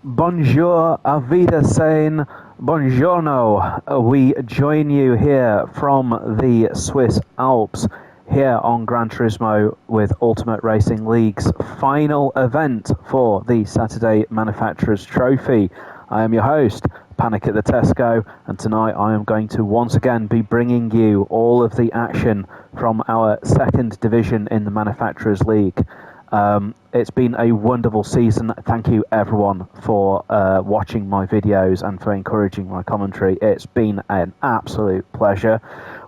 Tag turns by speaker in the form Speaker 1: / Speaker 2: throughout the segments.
Speaker 1: Bonjour, auf Wiedersehen, buongiorno. We join you here from the Swiss Alps, here on Gran Turismo with Ultimate Racing League's final event for the Saturday Manufacturers Trophy. I am your host, Panic at the Tesco, and tonight I am going to once again be bringing you all of the action from our second division in the Manufacturers League. It's been a wonderful season. Thank you everyone for watching my videos and for encouraging my commentary. It's been an absolute pleasure.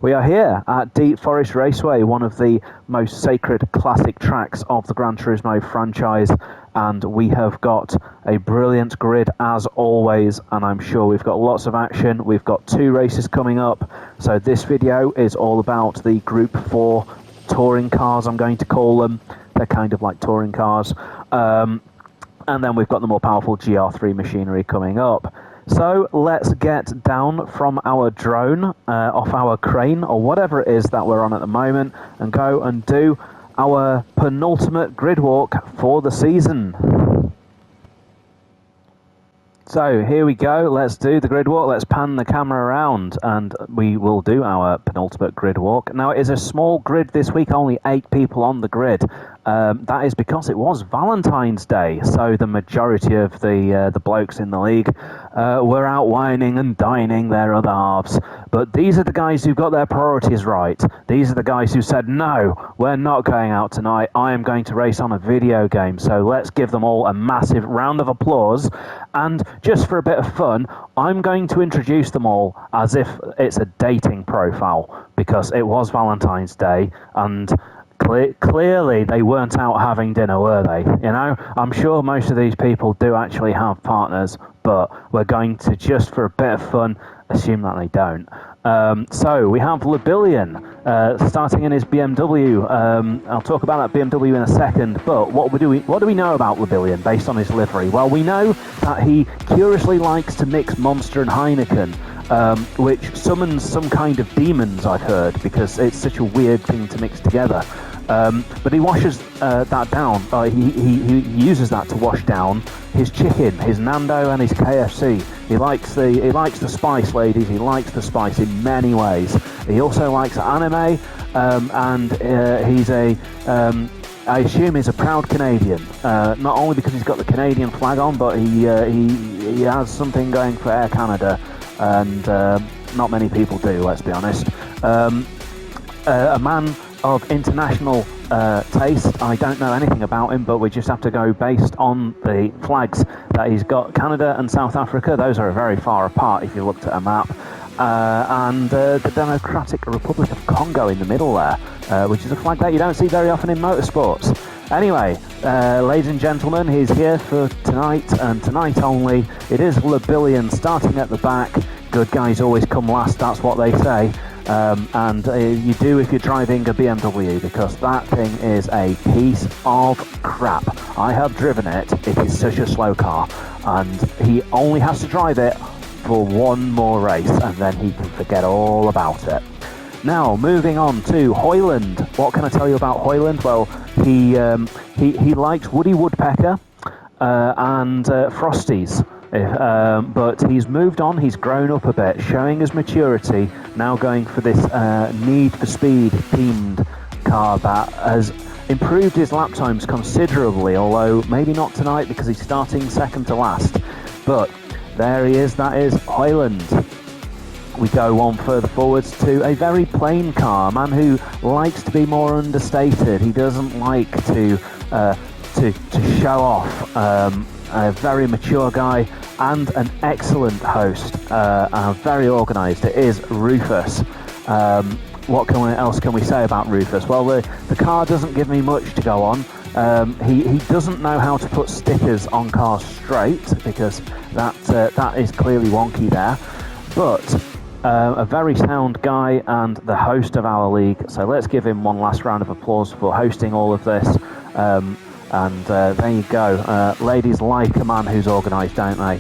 Speaker 1: We are here at Deep Forest Raceway, one of the most sacred classic tracks of the Gran Turismo franchise, and we have got a brilliant grid as always, and I'm sure we've got lots of action. We've got 2 races coming up, so this video is all about the Group 4 touring cars, I'm going to call them. They're kind of like touring cars. And then we've got the more powerful Gr4 machinery coming up. So let's get down from our drone, off our crane, or whatever it is that we're on at the moment, and go and do our penultimate grid walk for the season. So here we go, let's do the grid walk, let's pan the camera around and we will do our penultimate grid walk. Now it is a small grid this week, only 8 people on the grid. That is because it was Valentine's Day, so the majority of the blokes in the league were out whining and dining their other halves. But these are the guys who got their priorities right. These are the guys who said, no, we're not going out tonight, I am going to race on a video game. So let's give them all a massive round of applause. And just for a bit of fun, I'm going to introduce them all as if it's a dating profile, because it was Valentine's Day and clearly they weren't out having dinner, were they? You know, I'm sure most of these people do actually have partners, but we're going to, just for a bit of fun, assume that they don't. So we have Lebillion starting in his BMW. I'll talk about that BMW in a second, but what do we know about Lebillion based on his livery? Well, we know that he curiously likes to mix Monster and Heineken, which summons some kind of demons, I've heard, because it's such a weird thing to mix together. But he washes that down. He uses that to wash down his chicken, his Nando, and his KFC. He likes the spice, ladies. He likes the spice in many ways. He also likes anime, and he's I assume he's a proud Canadian. Not only because he's got the Canadian flag on, but he has something going for Air Canada, and not many people do. Let's be honest. A man of international taste. I don't know anything about him, but we just have to go based on the flags that he's got. Canada and South Africa, those are very far apart if you looked at a map. And the Democratic Republic of Congo in the middle there, which is a flag that you don't see very often in motorsports. Anyway, ladies and gentlemen, he's here for tonight, and tonight only. It is Lebillion starting at the back. Good guys always come last, that's what they say. And you do if you're driving a BMW, because that thing is a piece of crap. I have driven it. It is such a slow car, and he only has to drive it for one more race, and then he can forget all about it. Now, moving on to Hoyland. What can I tell you about Hoyland? Well, he likes Woody Woodpecker and Frosties. But he's moved on, he's grown up a bit, showing his maturity, now going for this Need for Speed themed car that has improved his lap times considerably, although maybe not tonight because he's starting second to last. But there he is, that is Hoyland. We go on further forwards to a very plain car, a man who likes to be more understated. He doesn't like to show off. A very mature guy and an excellent host, very organised. It is Rufus. What else can we say about Rufus? Well, the car doesn't give me much to go on. He doesn't know how to put stickers on cars straight, because that is clearly wonky there. But a very sound guy and the host of our league. So let's give him one last round of applause for hosting all of this. And there you go. Ladies like a man who's organised, don't they?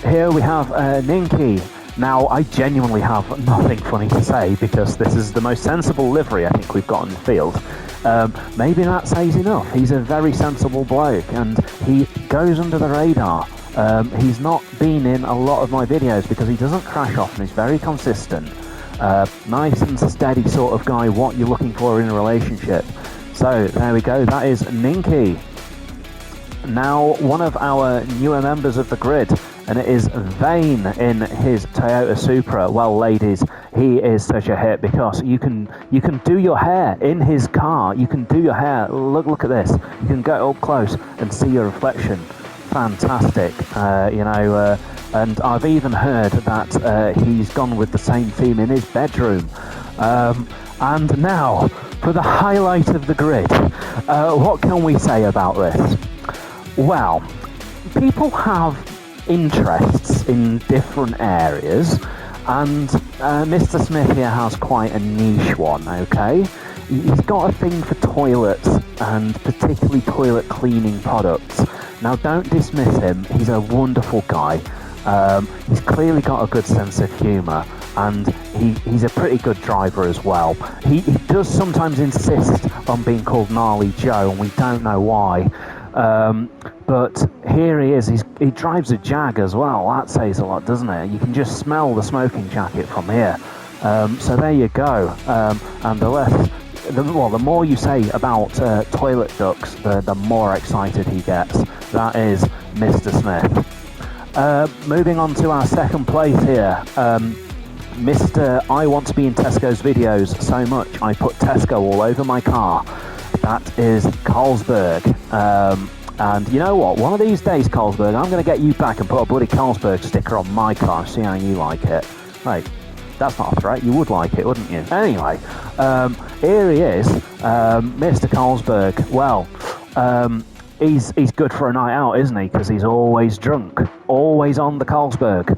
Speaker 1: Here we have Ninky. Now, I genuinely have nothing funny to say, because this is the most sensible livery I think we've got in the field. Maybe that says enough. He's a very sensible bloke, and he goes under the radar. He's not been in a lot of my videos because he doesn't crash off, and he's very consistent. Nice and steady sort of guy, what you're looking for in a relationship. So there we go, that is Ninky. Now one of our newer members of the grid, and it is Vane in his Toyota Supra. Well, ladies, he is such a hit because you can do your hair in his car. You can do your hair. Look at this. You can go up close and see your reflection. Fantastic. And I've even heard that he's gone with the same theme in his bedroom. And now for the highlight of the grid. What can we say about this? Well, people have interests in different areas, and Mr. Smith here has quite a niche one, okay? He's got a thing for toilets, and particularly toilet cleaning products. Now, don't dismiss him. He's a wonderful guy. He's clearly got a good sense of humour, and he's a pretty good driver as well. He does sometimes insist on being called Gnarly Joe, and we don't know why. But here he is. He drives a Jag as well. That says a lot, doesn't it? You can just smell the smoking jacket from here. So there you go. And the more you say about toilet ducts, the more excited he gets. That is Mr. Smith. Moving on to our second place here. Mr. I want to be in Tesco's videos so much I put Tesco all over my car. That is Carlsberg. And you know what? One of these days, Carlsberg, I'm going to get you back and put a bloody Carlsberg sticker on my car and see how you like it. Right, that's not a threat. You would like it, wouldn't you? Anyway, here he is, Mr. Carlsberg. Well, he's good for a night out, isn't he? Because he's always drunk, always on the Carlsberg.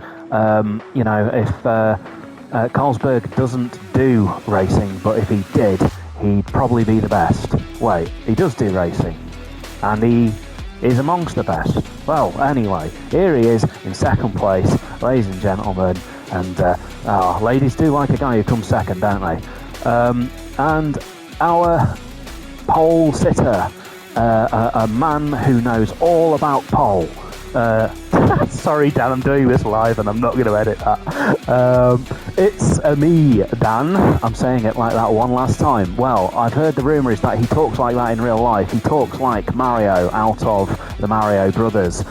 Speaker 1: If Carlsberg doesn't do racing, but if he did, he'd probably be the best. Wait, he does do racing, and he is amongst the best. Well, anyway, here he is in second place, ladies and gentlemen, and ladies do like a guy who comes second, don't they? And our pole sitter, a man who knows all about pole. Sorry, Dan, I'm doing this live and I'm not going to edit that. It's me, Dan. I'm saying it like that one last time. Well, I've heard the rumour is that he talks like that in real life. He talks like Mario out of the Mario Brothers.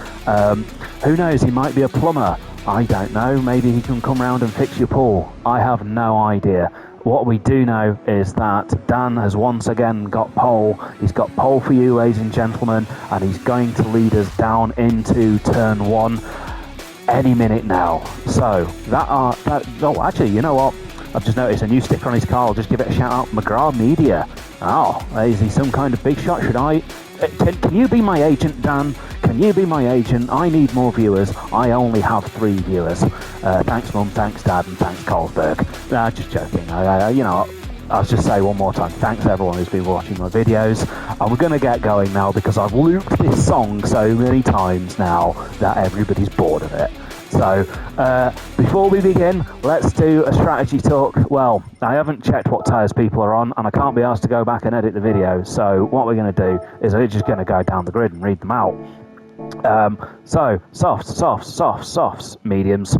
Speaker 1: Who knows, he might be a plumber. I don't know. Maybe he can come round and fix your pool. I have no idea. What we do know is that Dan has once again got pole. He's got pole for you, ladies and gentlemen, and he's going to lead us down into turn one any minute now. So actually, you know what? I've just noticed a new sticker on his car. I'll just give it a shout out. Gr4 Media. Oh, is he some kind of big shot? Should I? Can you be my agent, Dan? Can you be my agent? I need more viewers. I only have 3 viewers. Thanks, Mum. Thanks, Dad, and thanks, Carlsberg. Nah, just joking. I'll just say one more time. Thanks, everyone who's been watching my videos. And we're going to get going now because I've looped this song so many times now that everybody's bored of it. So, before we begin, let's do a strategy talk. Well, I haven't checked what tyres people are on, and I can't be asked to go back and edit the video. So, what we're going to do is we're just going to go down the grid and read them out. So, softs, mediums,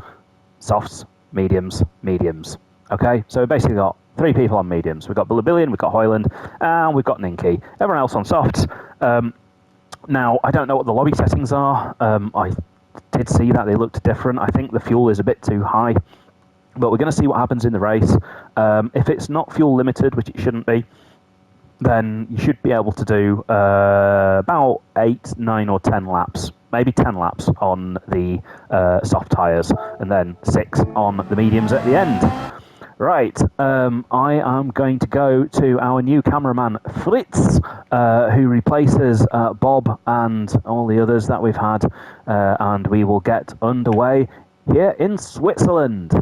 Speaker 1: softs, mediums, mediums. Okay, so we basically got 3 people on mediums. We've got Billion, we've got Hoyland, and we've got Ninky. Everyone else on softs. Now, I don't know what the lobby settings are. I did see that they looked different. I think the fuel is a bit too high, but we're going to see what happens in the race. If it's not fuel limited, which it shouldn't be, then you should be able to do about 8, 9 or 10 laps, maybe 10 laps on the soft tyres, and then 6 on the mediums at the end. Right, I am going to go to our new cameraman, Fritz, who replaces Bob and all the others that we've had, and we will get underway here in Switzerland.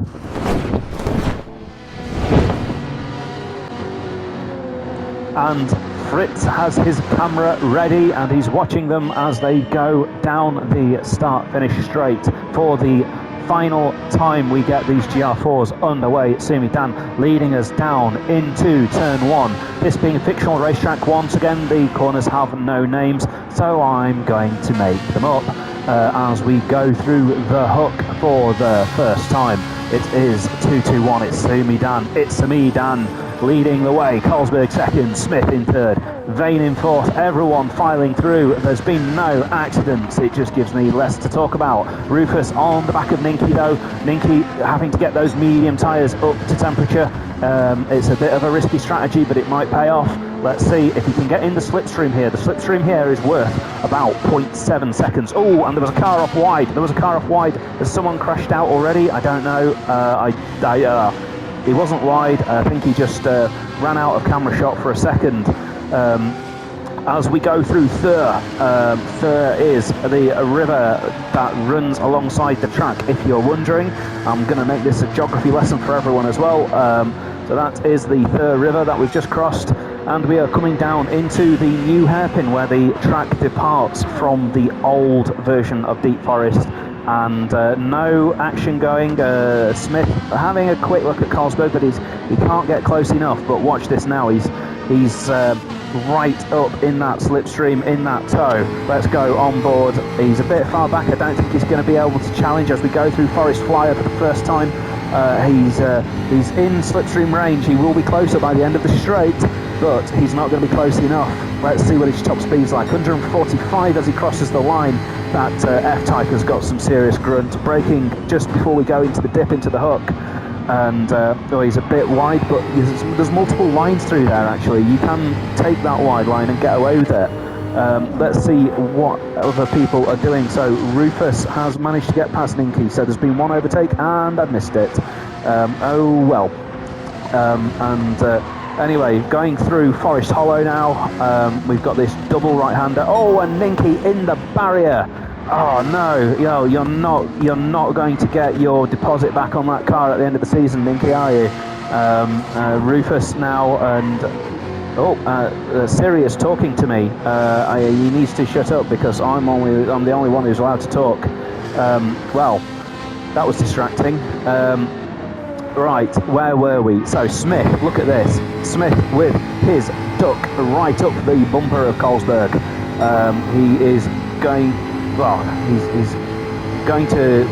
Speaker 1: And Fritz has his camera ready and he's watching them as they go down the start-finish straight for the final time we get these GR4s underway. It's Sumi Dan leading us down into turn 1. This being a fictional racetrack, once again the corners have no names, so I'm going to make them up as we go through the hook for the first time. It is 2-2-1, it's Sumi Dan, it's me Dan leading the way, Carlsberg second, Smith in third, Vane in fourth, everyone filing through. There's been no accidents, it just gives me less to talk about. Rufus on the back of Ninky though, Ninky having to get those medium tyres up to temperature. It's a bit of a risky strategy, but it might pay off. Let's see if he can get in the slipstream here. The slipstream here is worth about 0.7 seconds. Oh, and there was a car off wide. Has someone crashed out already? I don't know. He wasn't wide. I think he just ran out of camera shot for a second. As we go through Thur, Thur is the river that runs alongside the track, if you're wondering. I'm going to make this a geography lesson for everyone as well. So that is the Thur River that we've just crossed, and we are coming down into the new hairpin where the track departs from the old version of Deep Forest. And no action going. Smith having a quick look at Carlsberg, but he can't get close enough. But watch this now. He's right up in that slipstream, in that tow. Let's go on board. He's a bit far back. I don't think he's going to be able to challenge as we go through Forest Flyer for the first time. He's in slipstream range. He will be closer by the end of the straight, but he's not going to be close enough. Let's see what his top speed's like. 145 as he crosses the line. That F-Type has got some serious grunt. Braking just before we go into the dip into the hook. And he's a bit wide, but there's multiple lines through there actually. You can take that wide line and get away with it. Let's see what other people are doing. So Rufus has managed to get past Ninky, so there's been one overtake and I've missed it. Oh well. Anyway, going through Forest Hollow now. We've got this double right-hander. Oh, and Ninky in the barrier. Oh no, you're not going to get your deposit back on that car at the end of the season, Ninky, are you? Rufus now, and Sirius talking to me. He needs to shut up because I'm the only one who's allowed to talk. Well, that was distracting. Right, where were we? So Smith, look at this. Smith with his duck right up the bumper of Carlsberg. He is going. Well, he's going to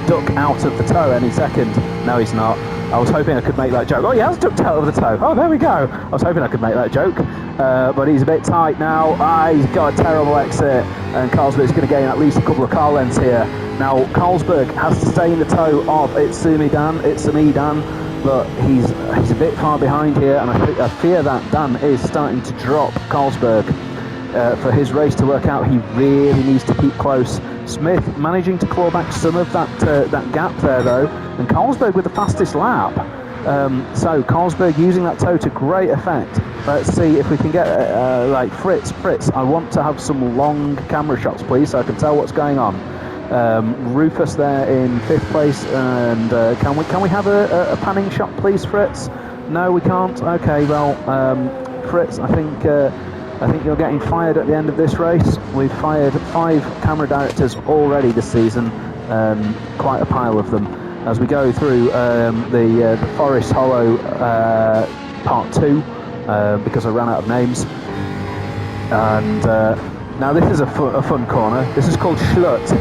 Speaker 1: duck out of the tow any second. No, he's not. I was hoping I could make that joke. Oh, he has ducked out of the tow. Oh, there we go. I was hoping I could make that joke. But he's a bit tight now. He's got a terrible exit. And Carlsberg's going to gain at least a couple of car lengths here. Now, Carlsberg has to stay in the tow of It's me Dan. But he's a bit far behind here. And I fear that Dan is starting to drop Carlsberg. For his race to work out, he really needs to keep close. Smith managing to claw back some of that gap there though, and Carlsberg with the fastest lap. So Carlsberg using that tow to great effect. Let's see if we can get like Fritz. I want to have some long camera shots, please, so I can tell what's going on. Rufus there in 5th place, and can we have a panning shot, please, Fritz? No, we can't. Okay, well, Fritz, I think you're getting fired at the end of this race. We've fired 5 camera directors already this season, quite a pile of them. As we go through the Forest Hollow Part 2, because I ran out of names. And now this is a fun corner. This is called Schlut,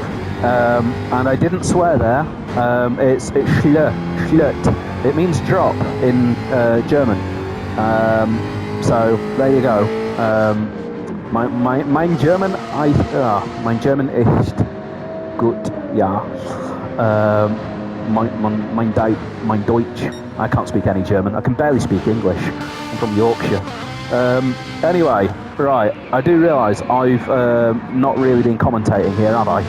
Speaker 1: and I didn't swear there. It's Schlut. It means drop in German. So there you go. Mein German, mein German ist gut, ja. Mein Deutsch. I can't speak any German. I can barely speak English. I'm from Yorkshire. Anyway, right. I do realise I've not really been commentating here, have I?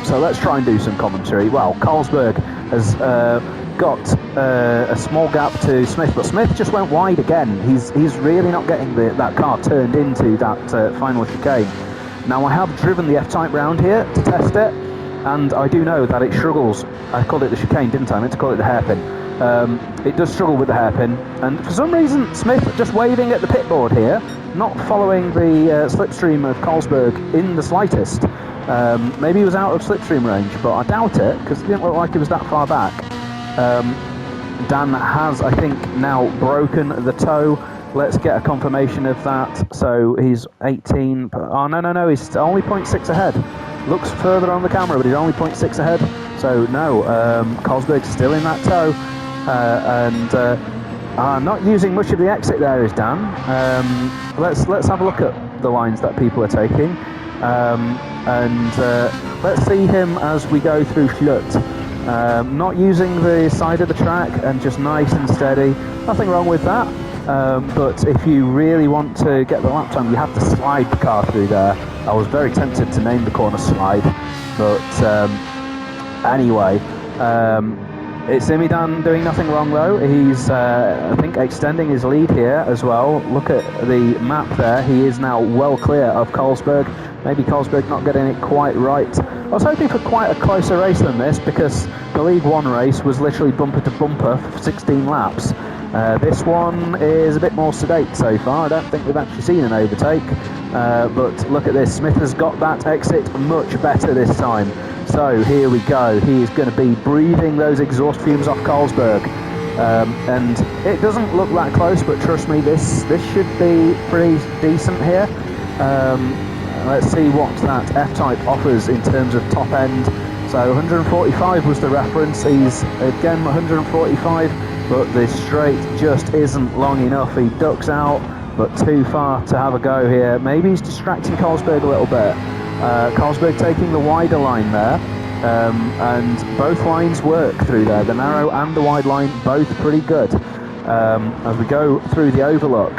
Speaker 1: So let's try and do some commentary. Well, Carlsberg has got a small gap to Smith, but Smith just went wide again. He's really not getting that car turned into that final chicane. Now, I have driven the F-Type round here to test it, and I do know that it struggles. I called it the chicane, didn't I? I meant to call it the hairpin. It does struggle with the hairpin, and for some reason Smith just waving at the pit board here, not following the slipstream of Carlsberg in the slightest. Maybe he was out of slipstream range, but I doubt it, because it didn't look like he was that far back. Dan has, I think, now broken the toe. Let's get a confirmation of that. So he's 18. Oh, no, he's only 0.6 ahead. Looks further on the camera, but he's only 0.6 ahead. So no, Carlsberg's still in that toe. Not using much of the exit there is Dan. Let's have a look at the lines that people are taking. Let's see him as we go through Schlut. Not using the side of the track and just nice and steady. Nothing wrong with that. But if you really want to get the lap time, you have to slide the car through there. I was very tempted to name the corner Slide, but anyway, it's Imidan doing nothing wrong though. He's, I think, extending his lead here as well. Look at the map there. He is now well clear of Carlsberg. Maybe Carlsberg not getting it quite right. I was hoping for quite a closer race than this, because the League One race was literally bumper to bumper for 16 laps. This one is a bit more sedate so far. I don't think we've actually seen an overtake. But look at this. Smith has got that exit much better this time. So here we go. He is going to be breathing those exhaust fumes off Carlsberg. And it doesn't look that close, but trust me, this should be pretty decent here. Let's see what that F-Type offers in terms of top end. So 145 was the reference. He's again 145, but the straight just isn't long enough. He ducks out, but too far to have a go here. Maybe he's distracting Carlsberg a little bit. Carlsberg taking the wider line there, and both lines work through there. The narrow and the wide line, both pretty good. As we go through the overlook,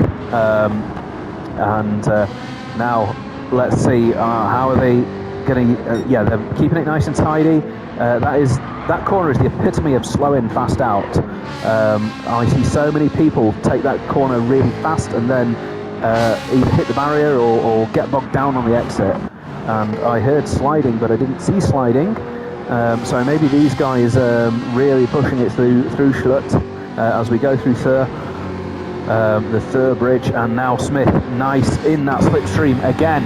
Speaker 1: now let's see how are they getting. Yeah, they're keeping it nice and tidy. That corner is the epitome of slowing fast out. I see so many people take that corner really fast and then either hit the barrier or get bogged down on the exit. And I heard sliding, but I didn't see sliding. So maybe these guys really pushing it through Schlut as we go through the Thur bridge, and now Smith, nice in that slipstream again.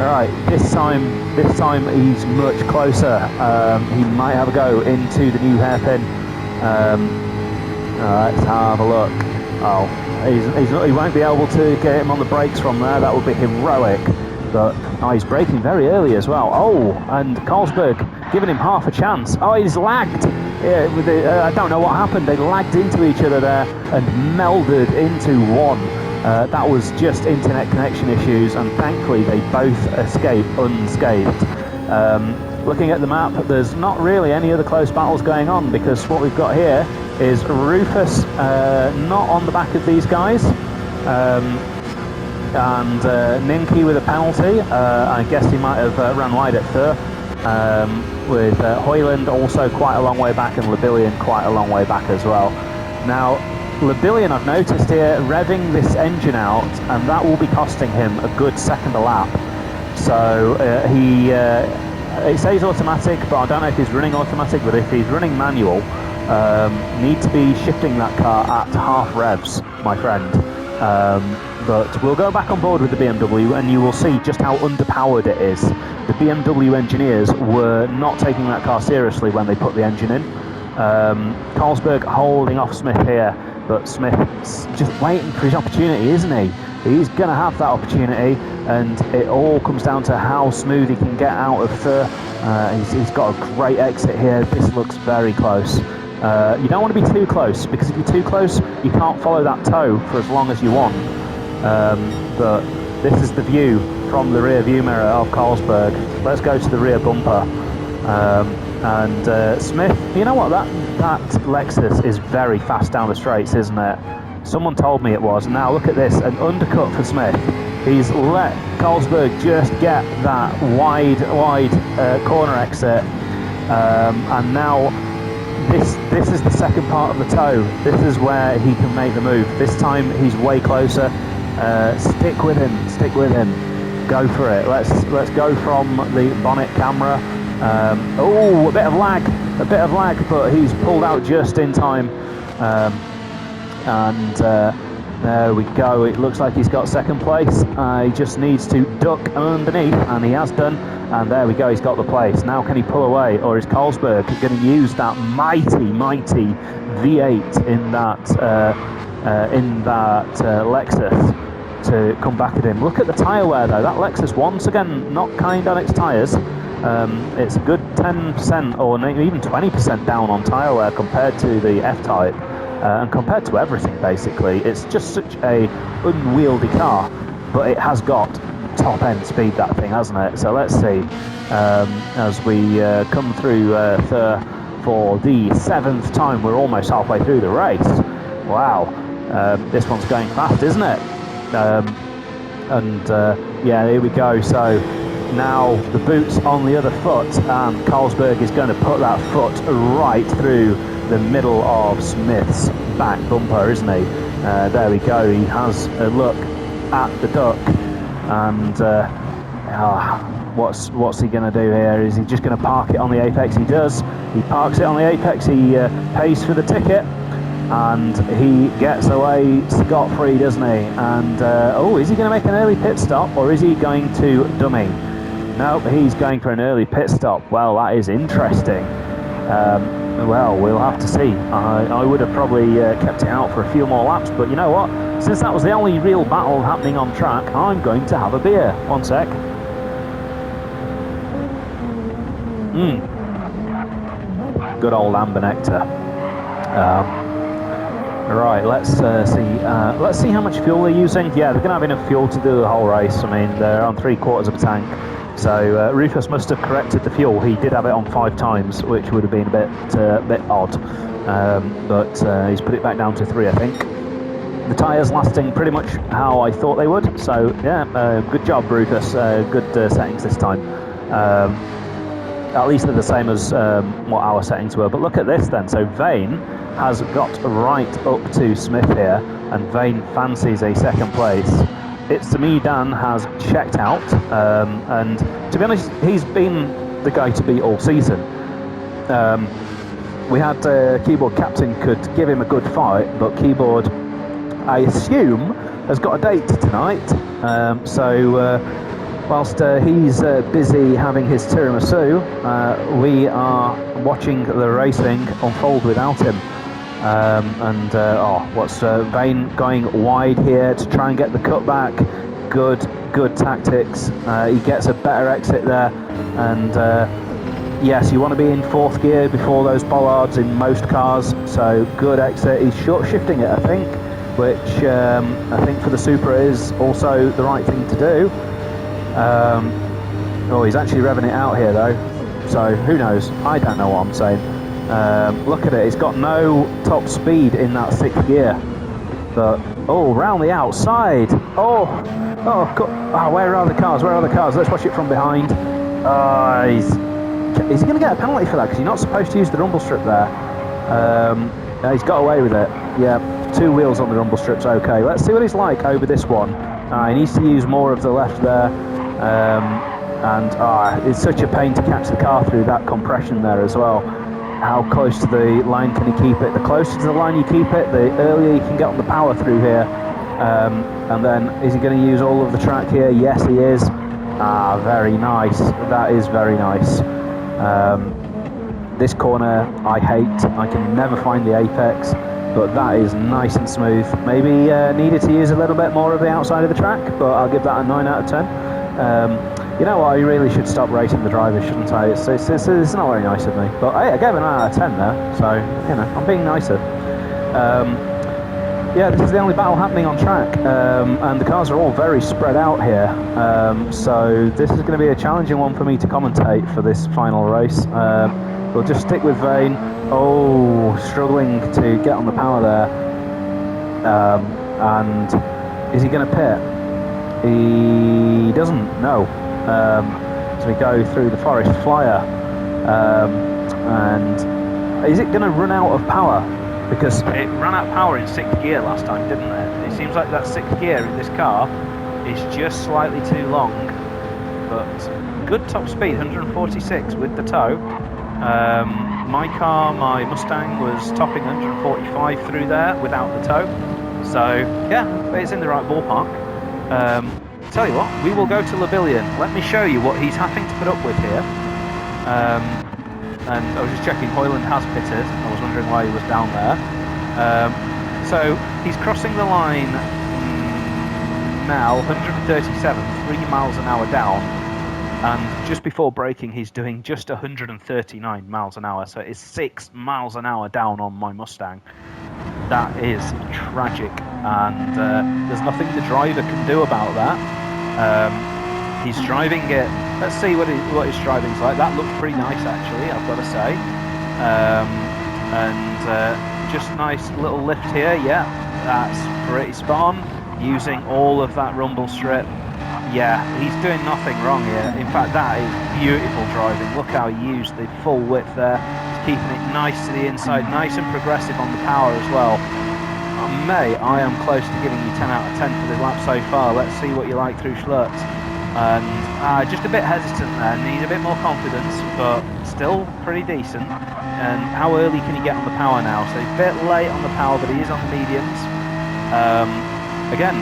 Speaker 1: All right, this time he's much closer. He might have a go into the new hairpin. Let's have a look. Oh, he won't be able to get him on the brakes from there. That would be heroic. But he's braking very early as well. Oh, and Carlsberg giving him half a chance. Oh, he's lagged. Yeah, I don't know what happened. They lagged into each other there and melded into one. That was just internet connection issues, and thankfully they both escaped unscathed. Looking at the map, there's not really any other close battles going on, because what we've got here is Rufus not on the back of these guys. And Ninky with a penalty. I guess he might have run wide at Thur. With Hoyland also quite a long way back, and Lebillion quite a long way back as well. Now, Lebillion, I've noticed here, revving this engine out, and that will be costing him a good second a lap. So it says automatic, but I don't know if he's running automatic, but if he's running manual, need to be shifting that car at half revs, my friend. But we'll go back on board with the BMW, and you will see just how underpowered it is. The BMW engineers were not taking that car seriously when they put the engine in. Carlsberg holding off Smith here, but Smith's just waiting for his opportunity, isn't he? He's going to have that opportunity, and it all comes down to how smooth he can get out of Thur. He's got a great exit here. This looks very close. You don't want to be too close, because if you're too close, you can't follow that toe for as long as you want. But this is the view from the rear view mirror of Carlsberg. Let's go to the rear bumper. Smith, you know what, that Lexus is very fast down the straights, isn't it? Someone told me it was. Now look at this, an undercut for Smith. He's let Carlsberg just get that wide corner exit, and now this is the second part of the toe. This is where he can make the move. This time he's way closer. Stick with him. Go for it. Let's go from the bonnet camera. Oh, a bit of lag, but he's pulled out just in time. There we go. It looks like he's got second place. He just needs to duck underneath, and he has done. And there we go, he's got the place. Now can he pull away, or is Carlsberg going to use that mighty V8 in that Lexus to come back at him? Look at the tyre wear though. That Lexus once again not kind on its tyres. It's a good 10% or even 20% down on tyre wear compared to the F-Type. And compared to everything, basically, it's just such a unwieldy car, but it has got top-end speed, that thing, hasn't it? So let's see, as we come through for the 7th time, we're almost halfway through the race. Wow, this one's going fast, isn't it? Yeah, here we go. So now the boot's on the other foot, and Carlsberg is going to put that foot right through the middle of Smith's back bumper, isn't he? There we go, he has a look at the duck, and what's he going to do here? Is he just going to park it on the apex? He does. He parks it on the apex, he pays for the ticket, and he gets away scot-free, doesn't he? And is he going to make an early pit stop, or is he going to dummy? No, he's going for an early pit stop. Well, that is interesting. Well, we'll have to see. I would have probably kept it out for a few more laps, but you know what? Since that was the only real battle happening on track, I'm going to have a beer. One sec. Good old amber nectar. Right, let's see. Let's see how much fuel they're using. Yeah, they're going to have enough fuel to do the whole race. I mean, they're on 3/4 of a tank. So Rufus must have corrected the fuel. He did have it on 5 times, which would have been a bit odd. But he's put it back down to 3, I think. The tyres lasting pretty much how I thought they would. So yeah, good job, Rufus. Good settings this time. At least they're the same as what our settings were. But look at this then. So Vane has got right up to Smith here, and Vane fancies a second place. It's to me, Dan has checked out, and to be honest, he's been the guy to beat all season. We had Keyboard Captain could give him a good fight, but Keyboard, I assume, has got a date tonight. Whilst he's busy having his tiramisu, we are watching the racing unfold without him. What's Vane going wide here to try and get the cutback? Good tactics. He gets a better exit there, and yes, you want to be in 4th gear before those bollards in most cars. So good exit. He's short shifting it, I think, which I think for the Supra is also the right thing to do. He's actually revving it out here though, so who knows? I don't know what I'm saying. Look at it, it's got no top speed in that 6th gear, but round the outside. Where are the cars? Let's watch it from behind. Is he going to get a penalty for that? Because you're not supposed to use the rumble strip there. He's got away with it. Yeah, 2 wheels on the rumble strip's okay. Let's see what he's like over this one. He needs to use more of the left there. It's such a pain to catch the car through that compression there as well. How close to the line can he keep it? The closer to the line you keep it, the earlier you can get on the power through here. And then, is he going to use all of the track here? Yes, he is. Very nice. That is very nice. This corner I hate. I can never find the apex, but that is nice and smooth. Maybe needed to use a little bit more of the outside of the track, but I'll give that a 9 out of 10. You know what, I really should stop racing the drivers, shouldn't I? It's not very nice of me. But hey, I gave an 9 out of 10 there, so, you know, I'm being nicer. Yeah, this is the only battle happening on track, and the cars are all very spread out here. So this is going to be a challenging one for me to commentate for this final race. We'll just stick with Vane. Struggling to get on the power there. And is he going to pit? He doesn't, no. As we go through the Forest Flyer. And is it going to run out of power? Because it ran out of power in 6th gear last time, didn't it? It seems like that 6th gear in this car is just slightly too long. But good top speed, 146 with the tow. My Mustang, was topping 145 through there without the tow. So, yeah, it's in the right ballpark. tell you what, we will go to Labillion. Let me show you what he's having to put up with here. And I was just checking, Hoyland has pitted. I was wondering why he was down there. So he's crossing the line now, 137, 3 miles an hour down. And just before braking, he's doing just 139 miles an hour. So it's 6 miles an hour down on my Mustang. That is tragic, and there's nothing the driver can do about that. He's driving it. Let's see what his driving's like. That looked pretty nice, actually, I've got to say. Just nice little lift here. Yeah, that's pretty spot on. Using all of that rumble strip. Yeah, he's doing nothing wrong here. In fact, that is beautiful driving. Look how he used the full width there. He's keeping it nice to the inside, nice and progressive on the power as well. I am close to giving you 10 out of 10 for the lap so far. Let's see what you like through Schlurz. And just a bit hesitant there, needs a bit more confidence, but still pretty decent. And how early can he get on the power now? So he's a bit late on the power, but he is on the mediums. Again,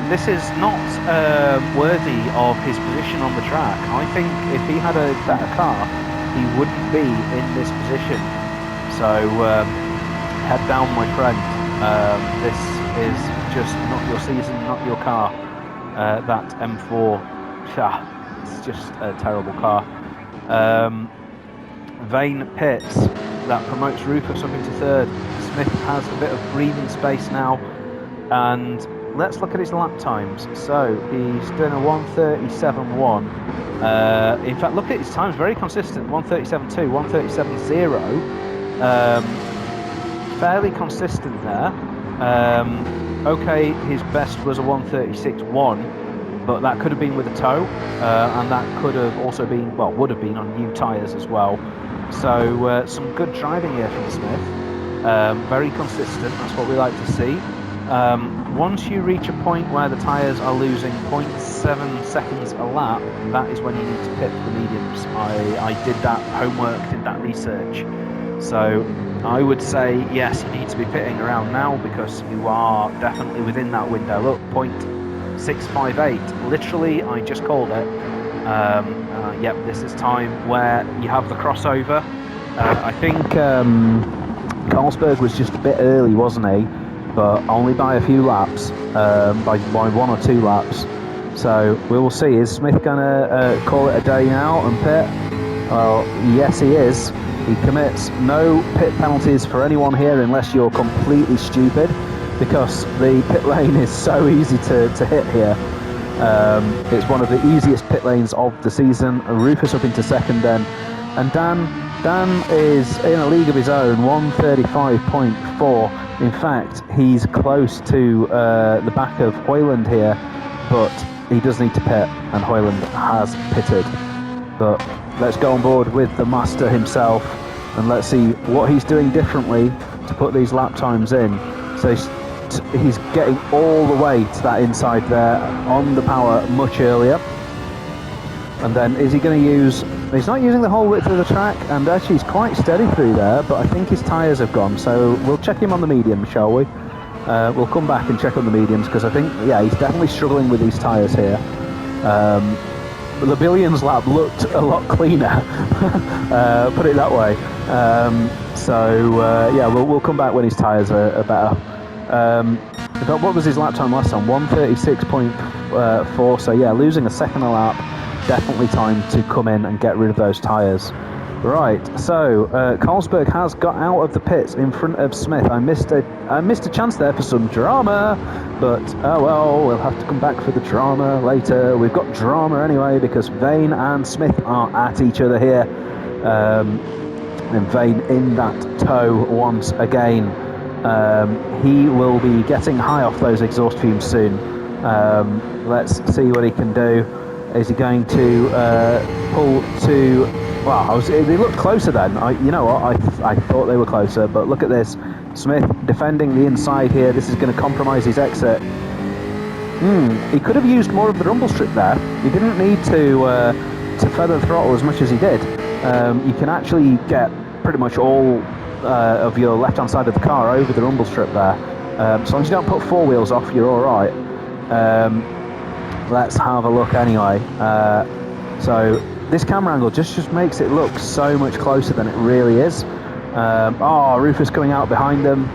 Speaker 1: this is not worthy of his position on the track. I think if he had a better car, he wouldn't be in this position. So head down, my friend. This is just not your season, not your car. That M4, it's just a terrible car. Vane pits, that promotes Rufus up into third. Smith has a bit of breathing space now, and let's look at his lap times. So he's doing a 1:37.1. In fact, look at his times, very consistent. 1:37.2, 1:37.0. Fairly consistent there. Okay, his best was a 1:36.1, but that could have been with a tow, and that could have also been, well, would have been on new tyres as well. So some good driving here from Smith. Very consistent, that's what we like to see. Once you reach a point where the tyres are losing 0.7 seconds a lap, that is when you need to pit for the mediums. I did that homework, did that research. So I would say, yes, you need to be pitting around now because you are definitely within that window. Look, 0.658. Literally, I just called it. Yep, this is time where you have the crossover. I think Carlsberg was just a bit early, wasn't he? But only by a few laps, by 1 or 2 laps. So we will see. Is Smith going to call it a day now and pit? Well, yes, he is. He commits no pit penalties for anyone here unless you're completely stupid, because the pit lane is so easy to hit here. It's one of the easiest pit lanes of the season. Rufus up into second then, and Dan is in a league of his own, 1:35.4. In fact, he's close to the back of Hoyland here, but he does need to pit, and Hoyland has pitted. But let's go on board with the master himself, and let's see what he's doing differently to put these lap times in. So he's getting all the way to that inside there on the power much earlier. And then is he going to use... He's not using the whole width of the track, and actually he's quite steady through there, but I think his tyres have gone, so we'll check him on the medium, shall we? We'll come back and check on the mediums, because I think, yeah, he's definitely struggling with these tyres here. The Billion's lap looked a lot cleaner, put it that way. Yeah, we'll come back when his tyres are better. But what was his lap time last time? 1:36.4, so yeah, losing a second a lap. Definitely time to come in and get rid of those tyres. Right, so Carlsberg has got out of the pits in front of Smith. I missed a chance there for some drama, but oh well, we'll have to come back for the drama later. We've got drama anyway because Vane and Smith are at each other here, and Vane in that tow once again. He will be getting high off those exhaust fumes soon. Let's see what he can do. Is he going to pull to... Well, they look closer then. You know what? I thought they were closer, but look at this. Smith defending the inside here. This is going to compromise his exit. He could have used more of the rumble strip there. He didn't need to feather the throttle as much as he did. You can actually get pretty much all of your left-hand side of the car over the rumble strip there. As long as you don't put 4 wheels off, you're all right. let's have a look anyway. So this camera angle just makes it look so much closer than it really is. Rufus coming out behind them.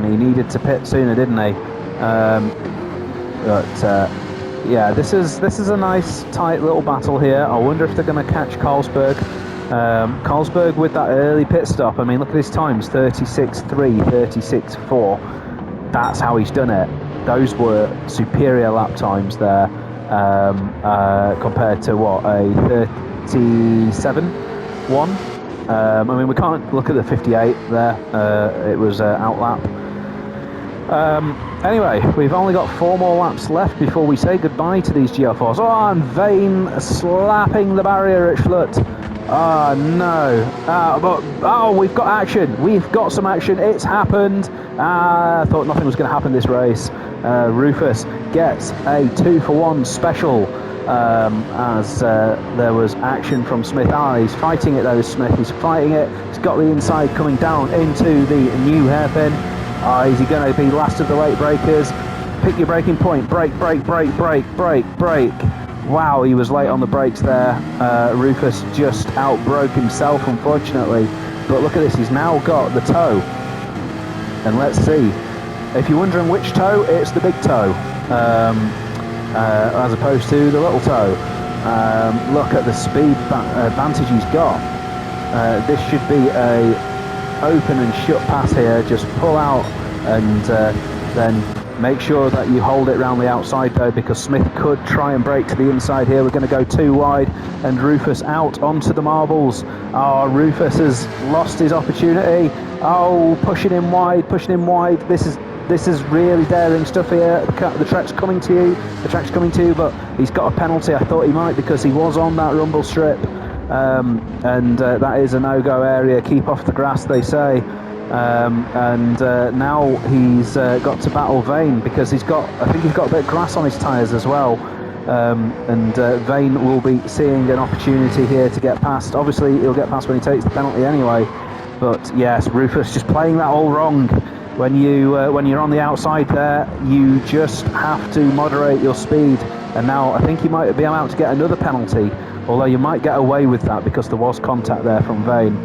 Speaker 1: He needed to pit sooner, didn't he? Yeah, this is a nice tight little battle here. I wonder if they're going to catch Carlsberg. Carlsberg with that early pit stop. I mean, look at his times: 36.3, 36.4. That's how he's done it. Those were superior lap times there, compared to what, a 37.1. I mean, we can't look at the 58 there. It was outlap. Anyway, we've only got 4 more laps left before we say goodbye to these Gr4s. Oh, and Vane slapping the barrier at Schlutt. Oh, no. We've got action. We've got some action. It's happened. I thought nothing was going to happen this race. Rufus gets a 2-for-1 special. As there was action from Smith. He's fighting it though, Smith. He's fighting it. He's got the inside coming down into the new hairpin. Is he going to be last of the late breakers? Pick your braking point. Brake. Wow, he was late on the brakes there. Rufus just outbroke himself, unfortunately. But look at this. He's now got the toe. And let's see. If you're wondering which toe, it's the big toe. As opposed to the little toe. Look at the speed advantage he's got. This should be a open and shut pass here. Just pull out and then make sure that you hold it round the outside though, because Smith could try and break to the inside here. We're going to go too wide and Rufus out onto the marbles. Oh, Rufus has lost his opportunity. Oh, pushing him wide. This is really daring stuff here. The track's coming to you. But he's got a penalty. I thought he might, because he was on that rumble strip. That is a no-go area. Keep off the grass, they say. Now he's got to battle Vane, because I think he's got a bit of grass on his tyres as well. Vane will be seeing an opportunity here to get past. Obviously, he'll get past when he takes the penalty anyway. But yes, Rufus just playing that all wrong. When you're on the outside there, you just have to moderate your speed. And now I think he might be about to get another penalty, although you might get away with that because there was contact there from Vane.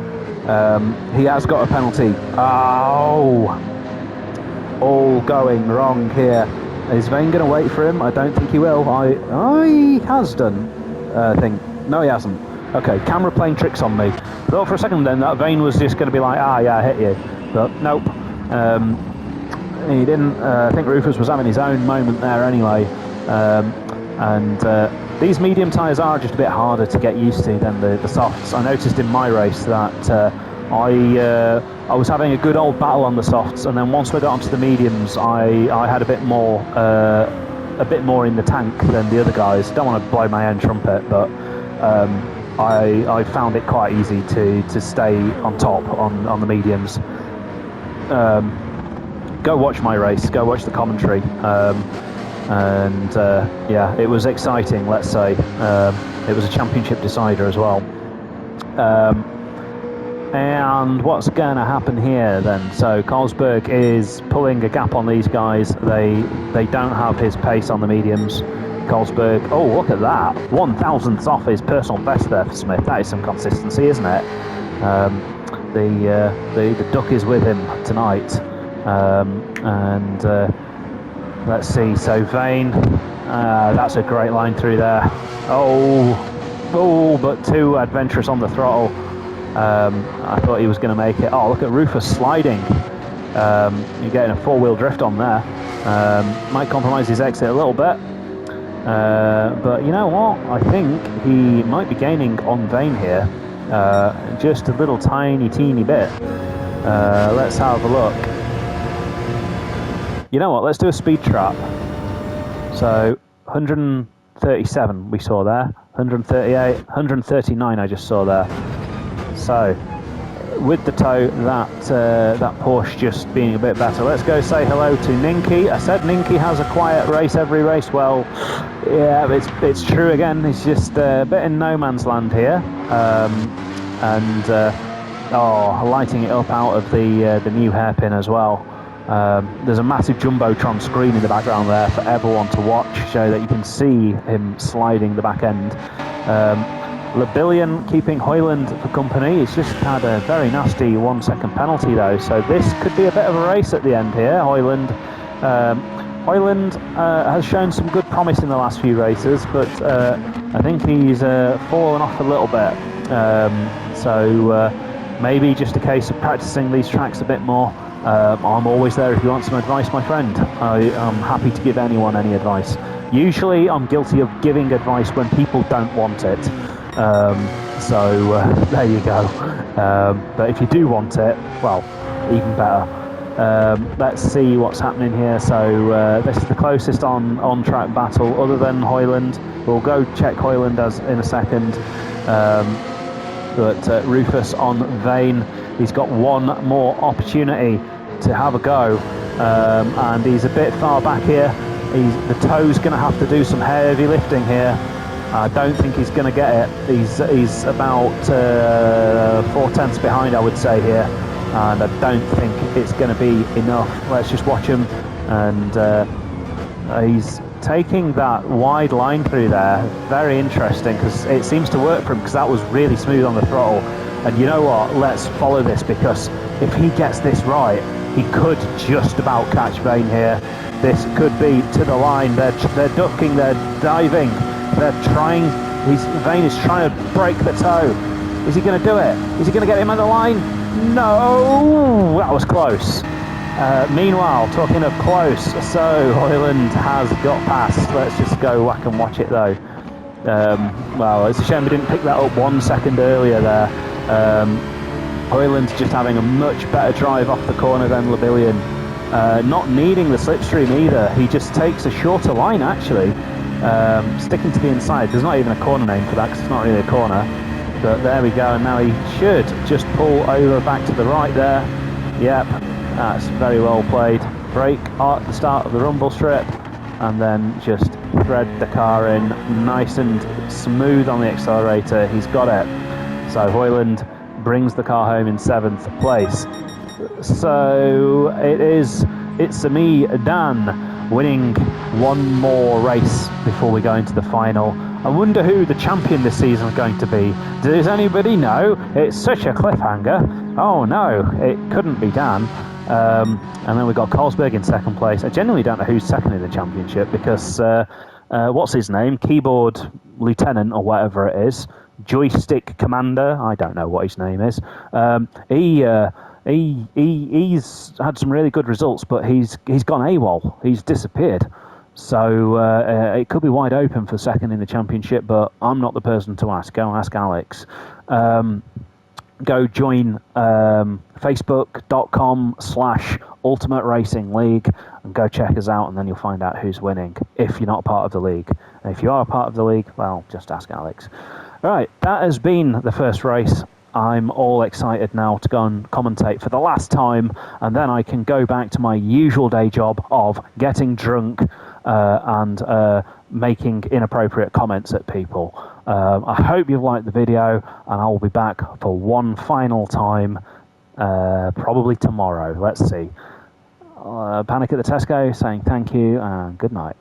Speaker 1: He has got a penalty. Oh, all going wrong here. Is Vane going to wait for him? I don't think he will. He has done. I think. No, he hasn't. Okay, camera playing tricks on me. Thought for a second then that Vane was just going to be like, yeah, I hit you. But nope. He didn't. I think Rufus was having his own moment there anyway. These medium tyres are just a bit harder to get used to than the softs. I noticed in my race that I was having a good old battle on the softs, and then once we got onto the mediums, I had a bit more in the tank than the other guys. Don't want to blow my own trumpet, but I found it quite easy to stay on top on the mediums. Go watch my race, go watch the commentary, yeah, it was exciting, let's say. It was a championship decider as well. And what's going to happen here then? So Carlsberg is pulling a gap on these guys. They don't have his pace on the mediums. Carlsberg, oh, look at that, 1/1000th off his personal best there for Smith. That is some consistency, isn't it? The duck is with him tonight. Let's see, so Vane, that's a great line through there. But too adventurous on the throttle. I thought he was going to make it. Oh, look at Rufus sliding. You're getting a four-wheel drift on there. Might compromise his exit a little bit. But you know what? I think he might be gaining on Vane here. Just a little teeny bit. Let's have a look. You know what? Let's do a speed trap. So 137 we saw there. 138, 139 I just saw there. So with the toe, that Porsche just being a bit better. Let's go say hello to Ninky. I said Ninky has a quiet race every race. Well, yeah, it's true again. He's just a bit in no man's land here. Lighting it up out of the new hairpin as well. There's a massive jumbotron screen in the background there for everyone to watch, so that you can see him sliding the back end. Lebillion keeping Hoyland for company. He's just had a very nasty 1 second penalty though, so this could be a bit of a race at the end here. Hoyland has shown some good promise in the last few races, but I think he's fallen off a little bit. So maybe just a case of practicing these tracks a bit more. I'm always there if you want some advice, my friend. I'm happy to give anyone any advice. Usually I'm guilty of giving advice when people don't want it. So there you go. But if you do want it, well, even better. Let's see what's happening here. So this is the closest on-track battle other than Hoyland. We'll go check Hoyland in a second. But Rufus on Vane, he's got one more opportunity to have a go. And he's a bit far back here. The toe's going to have to do some heavy lifting here. I don't think he's going to get it. He's about 4/10 behind, I would say, here. And I don't think it's going to be enough. Let's just watch him. And he's taking that wide line through there. Very interesting, because it seems to work for him, because that was really smooth on the throttle. And you know what? Let's follow this, because if he gets this right, he could just about catch Vane here. This could be to the line. They're ducking, they're diving, they're trying. Vane is trying to break the toe. Is he going to do it? Is he going to get him on the line? No, that was close. Meanwhile, talking of close, so Hoyland has got past. Let's just go whack and watch it though. Well, it's a shame we didn't pick that up 1 second earlier there. Hoyland's just having a much better drive off the corner than Lebillion. Not needing the slipstream either. He just takes a shorter line actually. Sticking to the inside. There's not even a corner name for that, because it's not really a corner. But there we go, and now he should just pull over back to the right there. Yep, that's very well played. Brake at the start of the rumble strip, and then just thread the car in nice and smooth on the accelerator. He's got it. So Hoyland brings the car home in 7th place. So it's me, Dan, winning one more race before we go into the final. I wonder who the champion this season is going to be. Does anybody know? It's such a cliffhanger. Oh no, it couldn't be Dan. And then we've got Colesberg in 2nd place. I genuinely don't know who's second in the championship, because what's his name? Keyboard Lieutenant or whatever it is. Joystick Commander. I don't know what his name is. He's had some really good results, but he's gone AWOL. He's disappeared. So it could be wide open for second in the championship, but I'm not the person to ask. Go ask Alex. Go join facebook.com/Ultimate Racing League and go check us out, and then you'll find out who's winning if you're not part of the league. And if you are a part of the league, well, just ask Alex. All right, that has been the first race. I'm all excited now to go and commentate for the last time, and then I can go back to my usual day job of getting drunk and making inappropriate comments at people. I hope you've liked the video, and I will be back for one final time, probably tomorrow. Let's see. Panic at the Tesco saying thank you and good night.